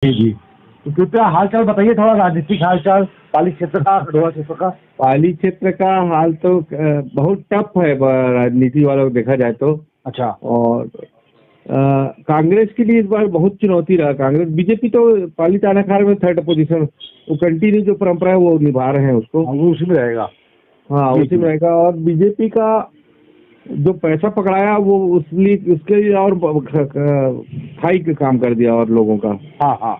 जी जी। तो कृपया हालचाल बताइए, थोड़ा राजनीतिक हालचाल पाली क्षेत्र का, खंडवा क्षेत्र का। पाली क्षेत्र का हाल तो बहुत टफ है राजनीति वालों को देखा जाए तो। अच्छा। और कांग्रेस के लिए इस बार बहुत चुनौती रहा। कांग्रेस बीजेपी तो पाली तानाखार में थर्ड पोजीशन, वो कंटिन्यू जो परंपरा है वो निभा रहे हैं उसको। हाँ, वो उसी में रहेगा। हाँ जी उसी में जी। रहेगा। और बीजेपी का जो पैसा पकड़ाया वो उसके लिए और खाई का काम कर दिया और लोगों का, हाँ हाँ।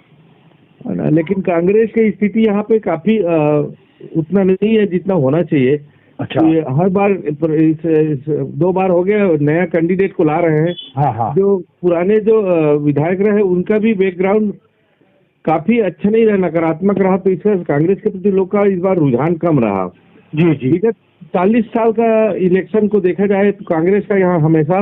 है ना। लेकिन कांग्रेस की स्थिति यहाँ पे काफी उतना नहीं है जितना होना चाहिए। अच्छा। ये हर बार इस 2 बार हो गया नया कैंडिडेट को ला रहे हैं। हाँ हाँ। जो पुराने जो विधायक रहे उनका भी बैकग्राउंड काफी अच्छा नहीं रहा, नकारात्मक रहा। तो इससे कांग्रेस के प्रति लोग का इस बार रुझान कम रहा। जी जी। विगत 40 साल का इलेक्शन को देखा जाए तो कांग्रेस का यहाँ हमेशा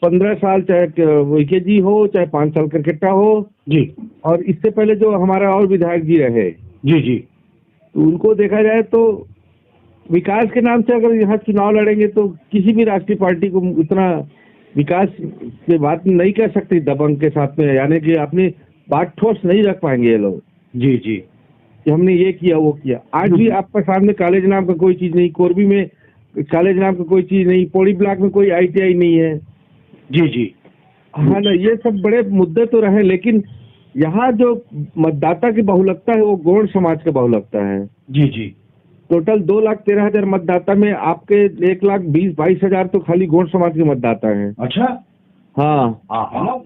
15 साल, चाहे वीके जी हो चाहे 5 साल क्रिकेटा हो। जी। और इससे पहले जो हमारा और विधायक जी रहे, जी जी। तो उनको देखा जाए तो विकास के नाम से अगर यहाँ चुनाव लड़ेंगे तो किसी भी राष्ट्रीय पार्टी को उतना विकास की बात नहीं कह सकती दबंग के साथ में, यानी कि अपनी बात ठोस नहीं रख पाएंगे ये लोग जी जी। कि हमने ये किया वो किया। आज भी आपके सामने कॉलेज नाम का कोई चीज नहीं, कोरबी में कॉलेज नाम का कोई चीज नहीं, पौड़ी ब्लॉक में कोई आईटीआई नहीं है। जी जी। हाँ ना, ये सब बड़े मुद्दे तो रहे, लेकिन यहाँ जो मतदाता की बहुलकता है वो गौड़ समाज का बहुलकता है। जी जी। टोटल 2,13,000 मतदाता में आपके 1,20,22,000 तो खाली गौड़ समाज के मतदाता हैं। अच्छा। हाँ हाँ हाँ।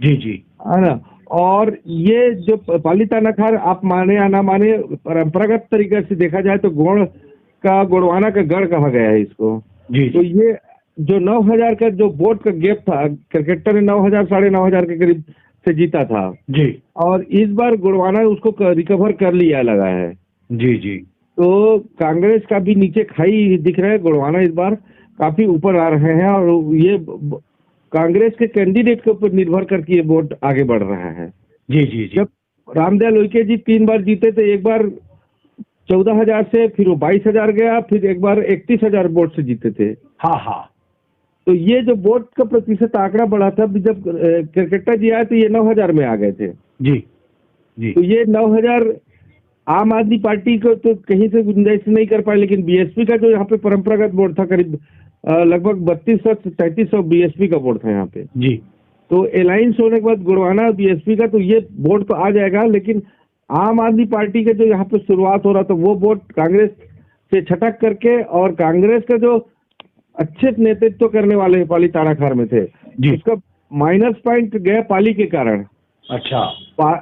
जी जी। है ना। और ये जो पाली तानाखार आप माने या ना माने, परंपरागत तरीके से देखा जाए तो गोड़वाना का गढ़ कहा गया है इसको। जी तो ये जो 9,000 का जो वोट का गैप था, क्रिकेटर ने 9,000 9,500 के करीब से जीता था। जी। और इस बार गोड़वाना उसको रिकवर कर लिया लगा है। जी जी। तो कांग्रेस का भी नीचे खाई दिख रहा है, गोड़वाना इस बार काफी ऊपर आ रहे हैं। और ये कांग्रेस के कैंडिडेट के ऊपर निर्भर करके ये वोट आगे बढ़ रहा है। जी जी। जी। जब रामदयाल उइके जी 3 बार जीते थे, एक बार 14,000 से, फिर वो 22,000 गया, फिर एक बार 31,000 वोट से जीते थे। हाँ हाँ। तो ये जो वोट का प्रतिशत आंकड़ा बढ़ा था, जब क्रिकेटर जी आए तो ये 9,000 में आ गए थे। जी जी। तो ये 9,000 आम आदमी पार्टी को तो कहीं से गुंजाइश नहीं कर पाए, लेकिन बीएसपी का जो यहाँ पे परंपरागत वोट था करीब लगभग 3200 से 3300 बीएसपी का वोट था यहाँ पे। जी। तो अलायंस होने के बाद गोड़वाना बीएसपी का तो ये वोट तो आ जाएगा, लेकिन आम आदमी पार्टी के जो यहाँ पे शुरुआत हो रहा था वो वोट कांग्रेस से छटक करके, और कांग्रेस का जो अच्छे नेतृत्व करने वाले पाली तानाखार में थे उसका माइनस पॉइंट गया पाली के कारण। अच्छा।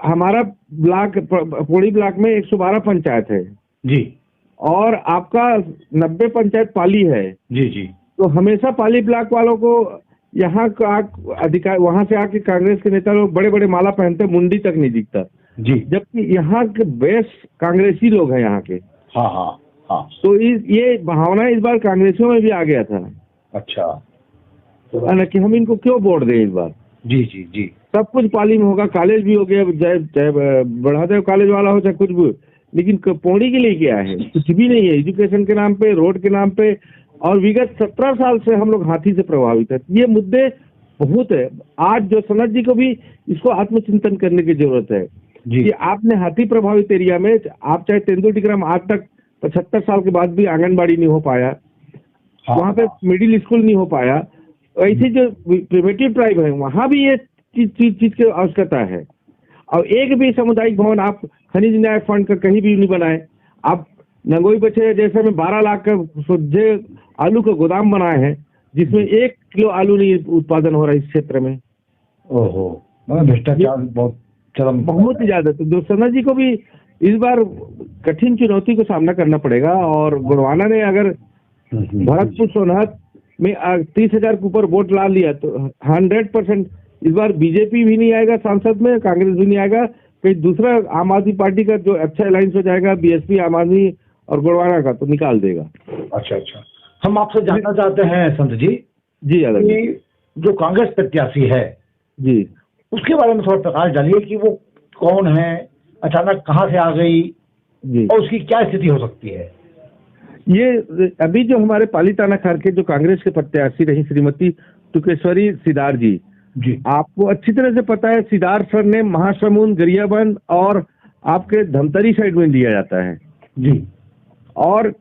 हमारा ब्लॉक पौड़ी ब्लॉक में 112 पंचायत है जी। और आपका 90 पंचायत पाली है। जी जी। तो हमेशा पाली ब्लॉक वालों को यहाँ का अधिकार, वहां से आके कांग्रेस के नेता लोग बड़े बड़े माला पहनते, मुंडी तक नहीं दिखता। जी। जबकि यहाँ के बेस्ट कांग्रेसी लोग हैं यहाँ के। हाँ हाँ हाँ। तो ये भावना इस बार कांग्रेसियों में भी आ गया था। अच्छा। है ना, कि हम इनको क्यों वोट दें इस बार। जी जी जी। सब कुछ पाली में होगा, कॉलेज भी हो गया, चाहे बढ़ादेव कॉलेज वाला हो चाहे कुछ भी, लेकिन पौड़ी के लिए क्या है? कुछ भी नहीं है। एजुकेशन के नाम पे, रोड के नाम पे। और विगत 17 साल से हम लोग हाथी से प्रभावित है। ये मुद्दे बहुत है। आज जो सनत जी को भी इसको आत्मचिंतन करने की जरूरत है कि आपने हाथी प्रभावित एरिया में, आप चाहे तेंदुलटीकरम आज तक 75 साल के बाद भी आंगनबाड़ी नहीं हो पाया, वहाँ पे मिडिल स्कूल नहीं हो पाया। ऐसे जो प्रिमिटिव ट्राइब है वहाँ भी ये चीज की आवश्यकता है। और एक भी सामुदायिक भवन आप खनिज न्याय फंड का कहीं भी नहीं बनाए। आप नंगोई बचे जैसे में 12 लाख का सुझे आलू का गोदाम बनाए हैं, जिसमें 1 किलो आलू नहीं उत्पादन हो रहा है इस क्षेत्र में। ओहो, भ्रष्टाचार बहुत ही ज्यादा। तो जो सना जी को भी इस बार कठिन चुनौती को सामना करना पड़ेगा। और गोड़वाना ने अगर भरतपुर सोनहत में 30,000 के ऊपर वोट ला लिया तो 100% इस बार बीजेपी भी नहीं आएगा सांसद में, कांग्रेस भी नहीं आएगा, कहीं दूसरा आम आदमी पार्टी का जो अच्छा अलायंस हो जाएगा, बीएसपी, आम आदमी और गोड़वाना का, तो निकाल देगा। अच्छा अच्छा। हम आपसे जानना चाहते हैं संत जी जी जो कांग्रेस प्रत्याशी है जी, उसके बारे में थोड़ा प्रकाश डालिए कि वो कौन है, अचानक कहाँ से आ गई जी, और उसकी क्या स्थिति हो सकती है। ये अभी जो हमारे पाली तानाखार के जो कांग्रेस के प्रत्याशी रही श्रीमती टुकेश्वरी सिदार जी, जी आपको अच्छी तरह से पता है, सिद्धार्थ सरनेम महासमुंद, गरियाबंद और आपके धमतरी साइड में लिया जाता है जी। और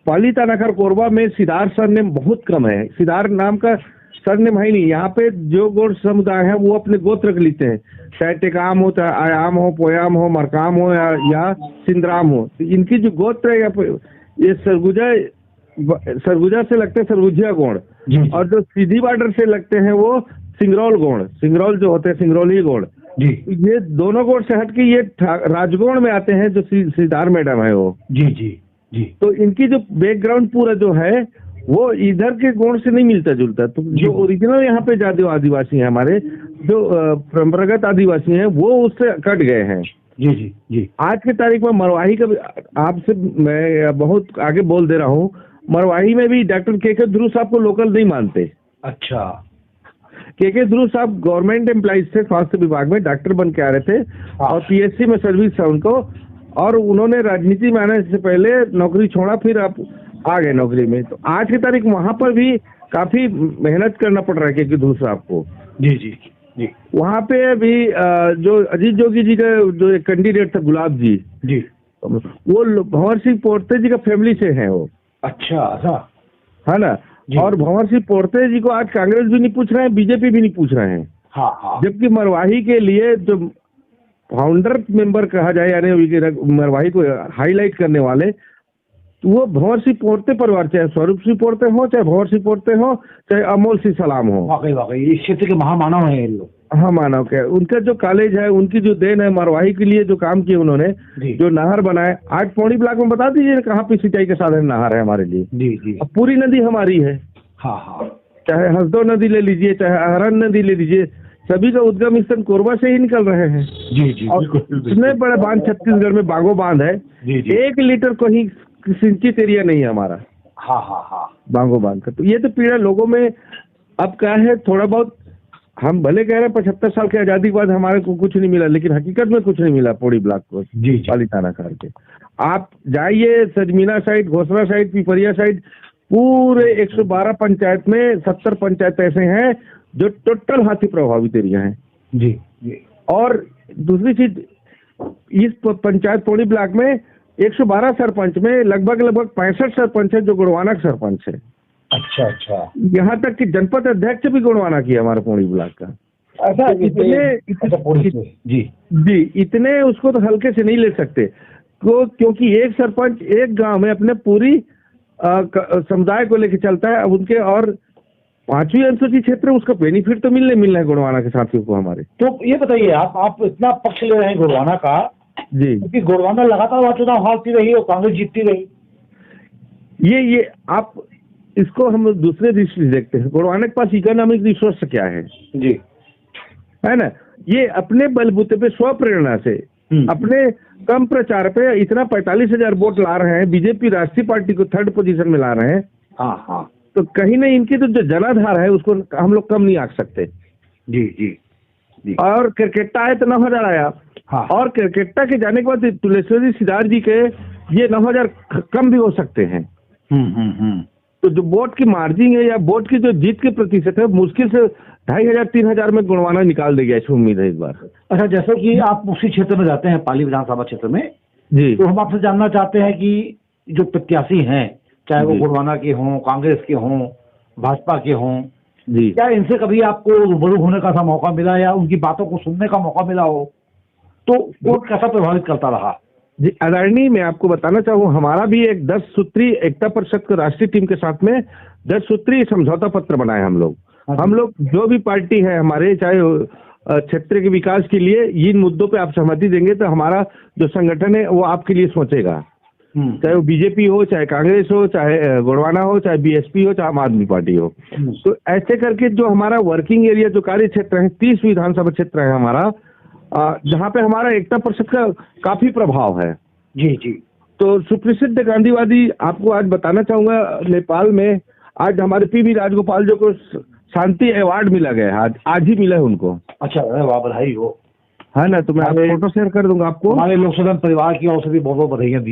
पाली तानाखर कोरबा में सिद्धार्थ सरनेम बहुत कम है। सिद्धार्थ नाम का सरनेम है नहीं। यहाँ पे जो गौड़ समुदाय है वो अपने गोत्र के लेते हैं, चाहे टेकाम हो, चाहे आयाम हो, पोयाम हो, मरकाम हो या सिंद्राम हो। तो इनकी जो गोत्र है ये सरगुजा से लगते हैं सरगुजिया गौड़, और जो सीधी बॉर्डर से लगते हैं वो सिंगरौल गौड़, सिंगरौल जो होते हैं सिंगरौली गौड़ जी। ये दोनों गौड़ से हट के ये राजगौड़ में आते हैं, जो सिद्धार्थ मैडम है वो। जी जी जी। तो इनकी जो बैकग्राउंड पूरा जो है वो इधर के गौड़ से नहीं मिलता जुलता। तो जो ओरिजिनल यहाँ पे जादू आदिवासी हैं हमारे, जो परंपरागत आदिवासी हैं, वो उससे कट गए हैं। जी जी जी। आज की तारीख में मरवाही का भी, आपसे मैं बहुत आगे बोल दे रहा हूँ, मरवाही में भी डॉक्टर के ध्रुव साहब को लोकल नहीं मानते। अच्छा। के ध्रुव साहब गवर्नमेंट एम्प्लॉइज थे, स्वास्थ्य विभाग में डॉक्टर बन के आ रहे थे और पीएससी में सर्विस था उनको, और उन्होंने राजनीति में आने से पहले नौकरी छोड़ा, फिर आप आ गए नौकरी में। तो आज की तारीख वहां पर भी काफी मेहनत करना पड़ रहा है के ध्रुव साहब को। जी जी जी। वहाँ पे भी जो अजीत जोगी जी का जो एक कैंडिडेट था गुलाब जी, वो भंवर सिंह पोर्ते जी का फैमिली से है वो। अच्छा ऐसा है ना। और भंवर सिंह पोर्ते जी को आज कांग्रेस भी नहीं पूछ रहे हैं, बीजेपी भी नहीं पूछ रहे हैं। हाँ हाँ। जबकि मरवाही के लिए जो फाउंडर मेंबर कहा जाए, यानी मरवाही को हाईलाइट करने वाले, तो वो भंवर सिंह पोर्ते परिवार, चाहे स्वरूप सिंह पोर्ते हो, चाहे भंवर सिंह पोर्ते हो, चाहे अमोल सिंह सलाम हो। वाकई वाकई इस क्षेत्र के महामानव हैं ये लोग। हाँ मानव के, उनका जो कॉलेज है, उनकी जो देन है, मरवाही के लिए जो काम किए उन्होंने, जो नहर बनाए। आज पौड़ी ब्लॉक में बता दीजिए कहाँ पे सिंचाई के साधन नहर है हमारे लिए। जी जी। अब पूरी नदी हमारी है। हाँ हाँ। चाहे हसदो नदी ले लीजिए, चाहे अहरन नदी ले लीजिए, सभी का उद्गम स्थल कोरबा से ही निकल रहे हैं। जी जी। और इतने बड़े बांध छत्तीसगढ़ में बागो बांध है, 1 लीटर को ही सिंचित एरिया नहीं है हमारा। हाँ हाँ हाँ। बांगो बांध का। तो ये तो पीड़ा लोगों में अब क्या है, थोड़ा बहुत हम भले कह रहे हैं 75 साल की आजादी के बाद हमारे को कुछ नहीं मिला, लेकिन हकीकत में कुछ नहीं मिला पौड़ी ब्लॉक को। जी पाली तानाखर के आप जाइए, सजमीना साइड, घोसरा साइड, पिपरिया साइड, पूरे 112 पंचायत में 70 पंचायत ऐसे हैं जो टोटल हाथी प्रभावित एरिया हैं। जी जी। और दूसरी चीज, इस पंचायत पौड़ी ब्लॉक में 112 सरपंच में लगभग 65 सरपंच है जो गुड़वाना के सरपंच है। अच्छा अच्छा। यहाँ तक कि जनपद अध्यक्ष भी गुणवाना किया हमारे पौड़ी ब्लॉक का। ऐसा जी इतने उसको तो हल्के से नहीं ले सकते, क्योंकि एक सरपंच एक गांव में अपने पूरी समुदाय को लेकर चलता है। अब उनके और 5वीं अनुसूची क्षेत्र, उसका बेनिफिट तो मिलना है गुणवाना के साथियों को हमारे। तो ये बताइए, आप इतना पक्ष ले रहे हैं गुड़वाना का जी, क्योंकि गुड़वाना लगातार वहाँ चुनाव हारती रही और कांग्रेस जीतती रही। ये आप इसको हम दूसरे दृष्टि से देखते हैं। गुड़वाना के पास इकोनॉमिक रिसोर्स क्या है जी, है ना। ये अपने बलबूते पे स्व प्रेरणा से अपने कम प्रचार पे इतना 45,000 वोट ला रहे हैं, बीजेपी राष्ट्रीय पार्टी को 3rd पोजीशन में ला रहे हैं। हाँ हाँ। तो कहीं ना इनकी तो जो जनाधार है उसको हम लोग कम नहीं आंक सकते। जी जी जी। और क्रिकेटा आए तो 9,000 आया। हाँ। और क्रिकेटा के जाने के बाद तुलेश्वरी सिद्धार्थ जी के ये 9,000 कम भी हो सकते हैं। तो जो वोट की मार्जिन है या वोट की जो जीत के प्रतिशत है, मुश्किल से 2,500-3,000 में गुणवाना निकाल देगा, ऐसी उम्मीद है इस बार। अच्छा, जैसे कि आप उसी क्षेत्र में जाते हैं, पाली विधानसभा क्षेत्र में जी, तो हम आपसे जानना चाहते हैं कि जो प्रत्याशी हैं, चाहे वो गुड़वाना के हों, कांग्रेस के हों, भाजपा के हों जी, क्या इनसे कभी आपको रूबरू होने का सा मौका मिला या उनकी बातों को सुनने का मौका मिला हो, तो वोट कैसा प्रभावित करता रहा? जी आदरणीय, मैं आपको बताना चाहूँ, हमारा भी एक 10 सूत्री एकता परिषद की राष्ट्रीय टीम के साथ में 10 सूत्री समझौता पत्र बनाए हम लोग। हम लोग जो भी पार्टी है हमारे, चाहे क्षेत्र के विकास के लिए इन मुद्दों पे आप सहमति देंगे तो हमारा जो संगठन है वो आपके लिए सोचेगा। चाहे वो बीजेपी हो, चाहे कांग्रेस हो, चाहे गुड़वाना हो, चाहे बीएसपी हो, चाहे आम आदमी पार्टी हो। तो ऐसे करके जो हमारा वर्किंग एरिया, जो कार्य क्षेत्र है, 30 विधानसभा क्षेत्र है हमारा, जहाँ पे हमारा एकता परिषद का काफी प्रभाव है। जी जी। तो सुप्रसिद्ध गांधीवादी आपको आज बताना चाहूंगा, नेपाल में आज हमारे पीवी राजगोपाल जी को शांति अवार्ड मिला गया है, आज ही मिला है उनको। अच्छा, वाह, बधाई हो। है ना। तो मैं फोटो शेयर कर दूंगा आपको। हमारे लोकसभा परिवार की ओर से भी बहुत बहुत बधाइयाँ दी।